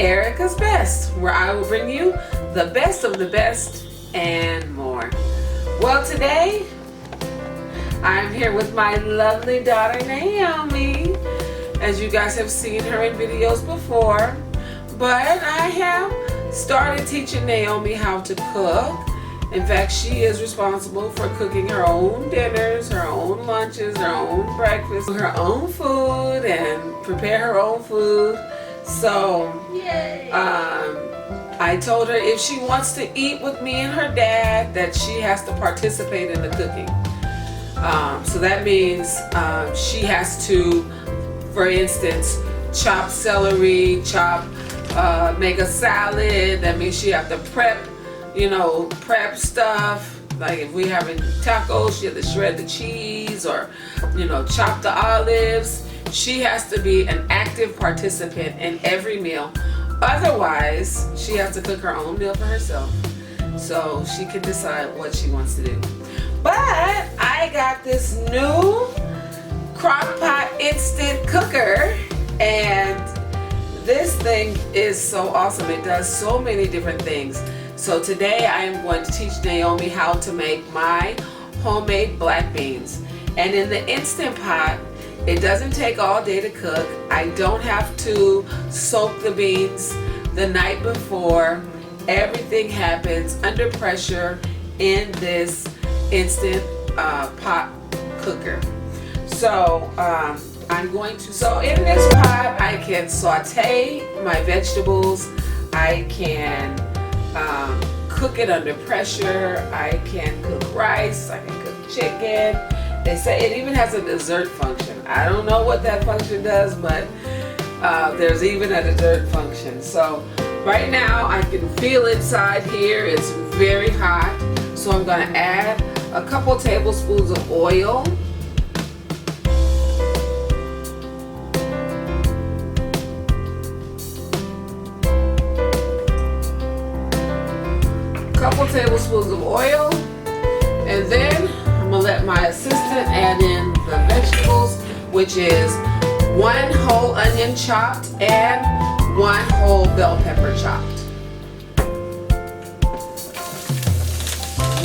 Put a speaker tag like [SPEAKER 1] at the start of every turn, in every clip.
[SPEAKER 1] Erika's Best, where I will bring you the best of the best and more. Well, today I'm here with my lovely daughter Naomi. As you guys have seen her in videos before, but I have started teaching Naomi how to cook. In fact, she is responsible for cooking her own dinners, her own lunches, her own breakfast, her own food, and prepare her own food. So, I told her if she wants to eat with me and her dad, that she has to participate in the cooking. So that means she has to, for instance, chop celery, make a salad. That means she have to prep stuff. Like if we're having tacos, she has to shred the cheese or, chop the olives. She has to be an active participant in every meal. Otherwise, she has to cook her own meal for herself. So she can decide what she wants to do. But I got this new crock pot instant cooker, and this thing is so awesome. It does so many different things. So today I am going to teach Naomi how to make my homemade black beans. And in the Instant Pot, it doesn't take all day to cook. I don't have to soak the beans the night before. Everything happens under pressure in this Instant Pot cooker. So in this pot I can saute my vegetables. I can cook it under pressure. I can cook rice. I can cook chicken. They say it even has a dessert function. I don't know what that function does, but there's even a dessert function. So right now I can feel inside here. It's very hot. So I'm going to add a couple tablespoons of oil. Couple tablespoons of oil, and then I'm gonna let my assistant add in the vegetables, which is 1 whole onion chopped and 1 whole bell pepper chopped.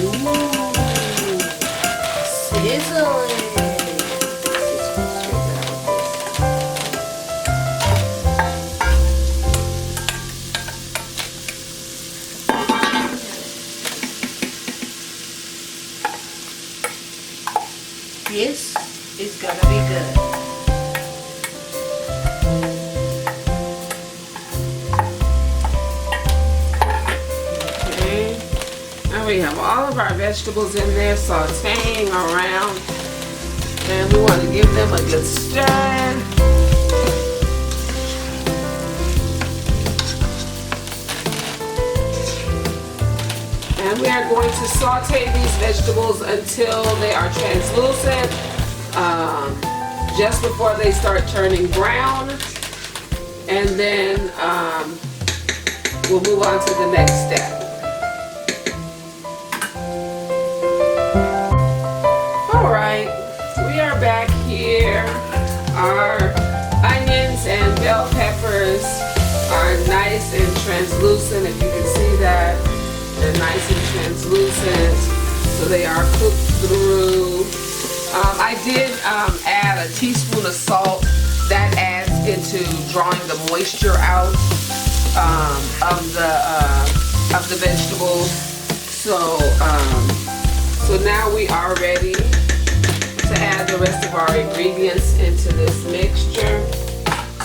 [SPEAKER 2] Ooh, sizzling. This is gonna be good.
[SPEAKER 1] Okay, now we have all of our vegetables in there sauteing around, and we want to give them a good stir. And we are going to saute these vegetables until they are translucent, just before they start turning brown. And then we'll move on to the next step. Alright, we are back here. Our onions and bell peppers are nice and translucent, if you can see that. They're nice and translucent, so they are cooked through. I did add a teaspoon of salt. That adds into drawing the moisture out of the vegetables. So now we are ready to add the rest of our ingredients into this mixture.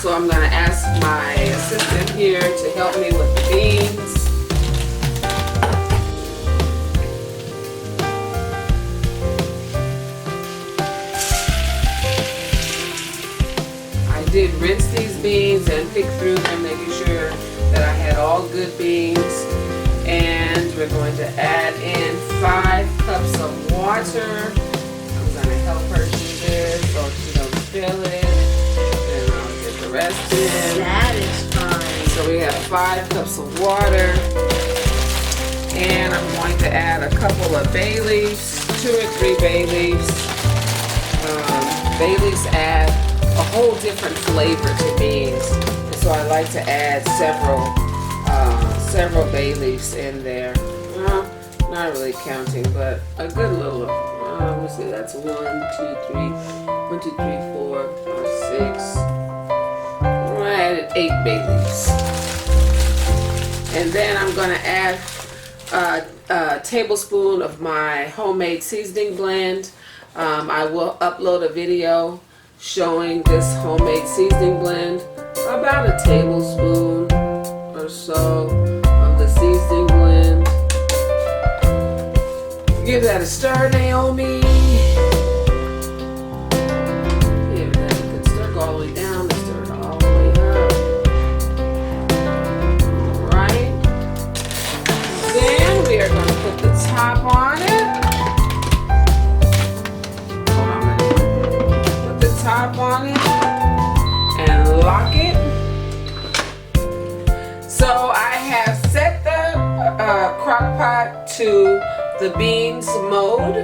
[SPEAKER 1] So I'm going to ask my assistant here to help me with the beans. I did rinse these beans and pick through them, making sure that I had all good beans. And we're going to add in 5 cups of water. I'm going to help her do this so she don't spill it. And I'll get the rest in.
[SPEAKER 2] Satisfying.
[SPEAKER 1] So we have 5 cups of water. And I'm going to add a couple of bay leaves, 2 or 3 bay leaves. Bay leaves add a whole different flavor to beans. so I like to add several bay leaves in there. Not really counting, but a good little. Let's see, that's 1, 2, 3, 1, 2, 3, 4, 5, 6. I added 8 bay leaves, and then I'm gonna add a tablespoon of my homemade seasoning blend. I will upload a video showing this homemade seasoning blend. About a tablespoon or so of the seasoning blend. Give that a stir, Naomi. Give that a good stir. Go all the way down and stir it all the way up. Alright. Then we are going to put the top on it. Hold on a minute. Put the top on it and lock it. So I have set the crock pot to the beans mode.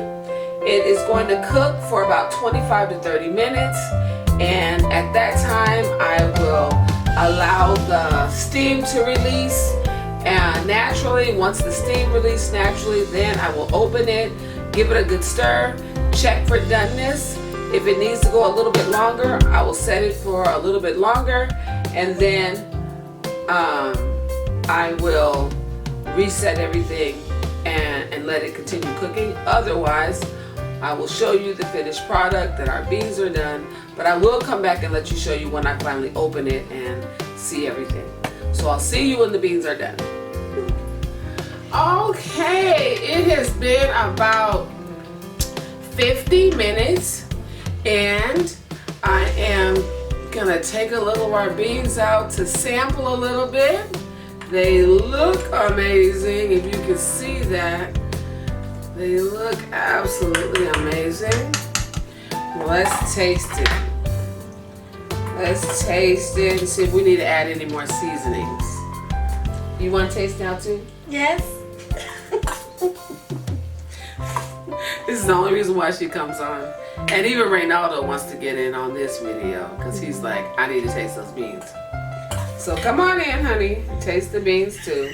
[SPEAKER 1] It is going to cook for about 25 to 30 minutes, and at that time I will allow the steam to release naturally. Once the steam releases naturally, then I will open it, give it a good stir, check for doneness. If it needs to go a little bit longer, I will set it for a little bit longer, and then I will reset everything and let it continue cooking. Otherwise, I will show you the finished product that our beans are done, but I will come back and let you show you when I finally open it and see everything. So I'll see you when the beans are done. Okay, it has been about 50 minutes, and I am gonna take a little of our beans out to sample a little bit. They look amazing. If you can see that, they look absolutely amazing. Let's taste it. Let's taste it and see if we need to add any more seasonings. You want to taste now too?
[SPEAKER 2] Yes.
[SPEAKER 1] This is the only reason why she comes on. And even Reynaldo wants to get in on this video because he's like, I need to taste those beans. So come on in, honey. Taste the beans too.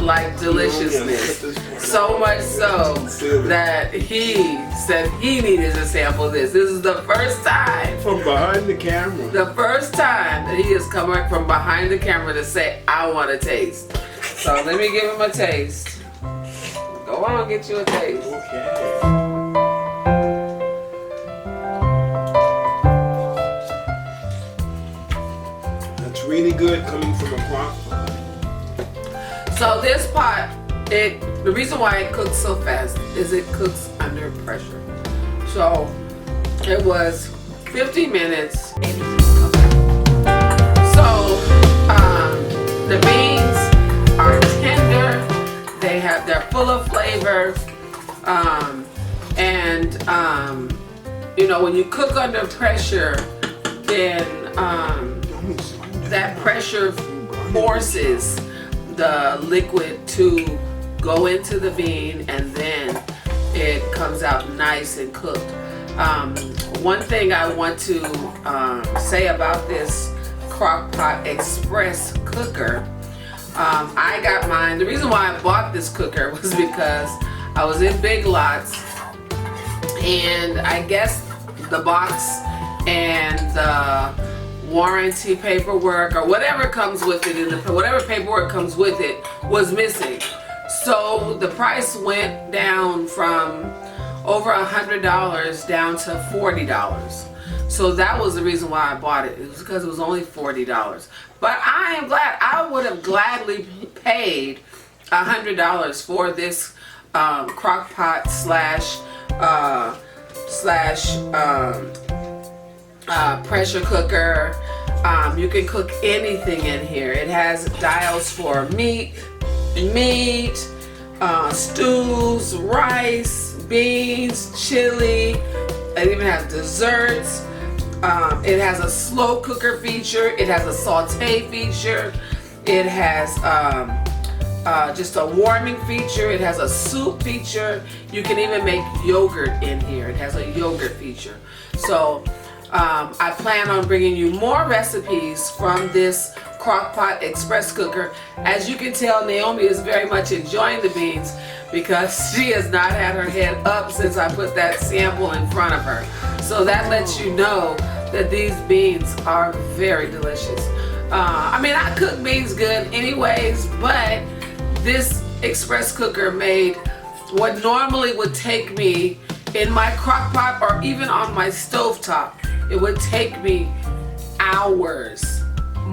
[SPEAKER 1] Like deliciousness. So much so that he said he needed to sample this. This is the first time.
[SPEAKER 3] From behind the camera.
[SPEAKER 1] The first time that he has come up from behind the camera to say, I want to taste. So let me give him a taste. Go on, get you a taste.
[SPEAKER 3] Okay. That's really good coming from a crock pot.
[SPEAKER 1] So this pot, the reason why it cooks so fast is it cooks under pressure. So it was 50 minutes. So the beans are tender. They're full of flavor, you know, when you cook under pressure, then that pressure forces the liquid to go into the bean, and then it comes out nice and cooked. One thing I want to say about this Crock Pot Express cooker, I got mine. The reason why I bought this cooker was because I was in Big Lots, and I guess the box and the warranty paperwork or whatever comes with it, whatever paperwork comes with it was missing. So the price went down from over $100 down to $40. So that was the reason why I bought it. It was because it was only $40. But I am glad. I would have gladly paid $100 for this crock pot pressure cooker. You can cook anything in here. It has dials for meat, stews, rice, beans, chili. It even has desserts. It has a slow cooker feature. It has a saute feature. It has just a warming feature. It has a soup feature. You can even make yogurt in here. It has a yogurt feature. So I plan on bringing you more recipes from this Crock-Pot Express Cooker. As you can tell, Naomi is very much enjoying the beans because she has not had her head up since I put that sample in front of her. So that lets you know that these beans are very delicious. I mean, I cook beans good anyways, but this express cooker made what normally would take me in my crock pot or even on my stovetop, it would take me hours,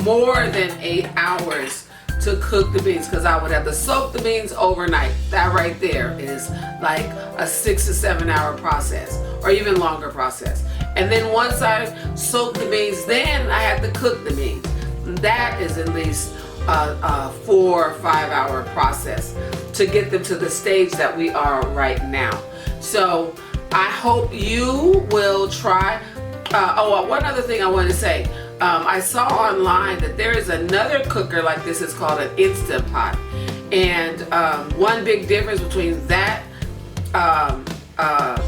[SPEAKER 1] more than 8 hours to cook the beans, because I would have to soak the beans overnight. That right there is like a 6 to 7 hour process, or even longer process. And then once I soak the beans, then I have to cook the beans. That is at least a 4 or 5 hour process to get them to the stage that we are right now. So I hope you will try. One other thing I wanted to say. I saw online that there is another cooker like this. It's called an Instant Pot. And one big difference between that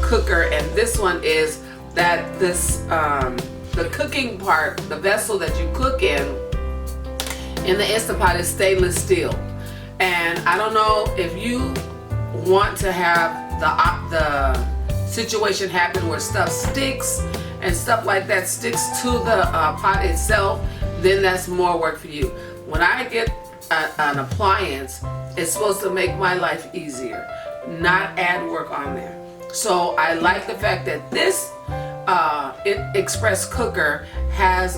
[SPEAKER 1] cooker and this one is that this the cooking part, the vessel that you cook in the Instant Pot is stainless steel. And I don't know if you want to have the situation happen where stuff sticks and stuff like that sticks to the pot itself, then that's more work for you. When I get an appliance, it's supposed to make my life easier, not add work on there. So I like the fact that this express cooker has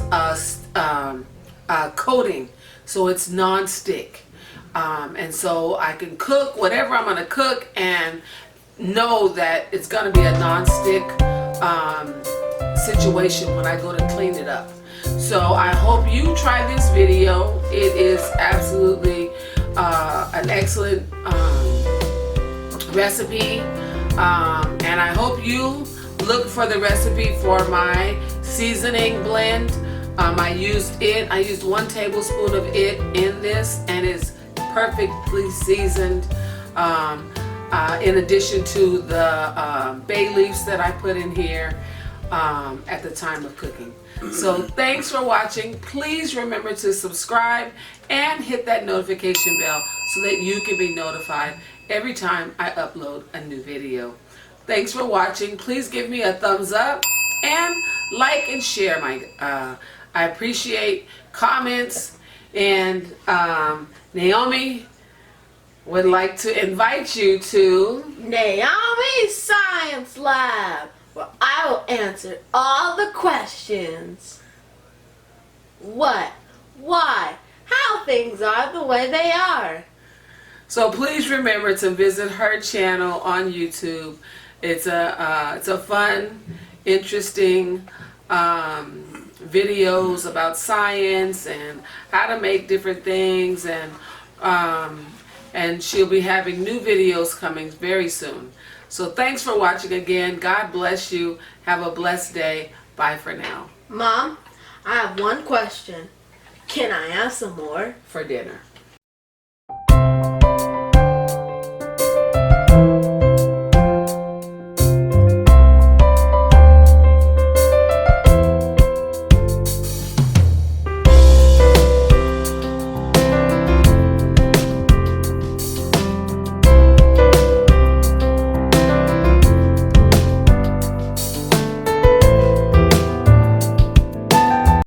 [SPEAKER 1] a coating, so it's non-stick. And so I can cook whatever I'm gonna cook and know that it's gonna be a non-stick situation when I go to clean it up. So I hope you try this video. It is absolutely an excellent recipe, and I hope you look for the recipe for my seasoning blend. I used 1 tablespoon of it in this, and it's perfectly seasoned, in addition to the bay leaves that I put in here at the time of cooking. So thanks for watching. Please remember to subscribe and hit that notification bell so that you can be notified every time I upload a new video. Thanks for watching. Please give me a thumbs up and like and share I appreciate comments, and Naomi would like to invite you to
[SPEAKER 2] Naomi's Science Lab, where I will answer all the questions. What, why, how things are the way they are.
[SPEAKER 1] So please remember to visit her channel on YouTube. It's a fun, interesting videos about science and how to make different things, and she'll be having new videos coming very soon. So thanks for watching again. God bless you. Have a blessed day. Bye for now.
[SPEAKER 2] Mom, I have one question. Can I have some more?
[SPEAKER 1] For dinner.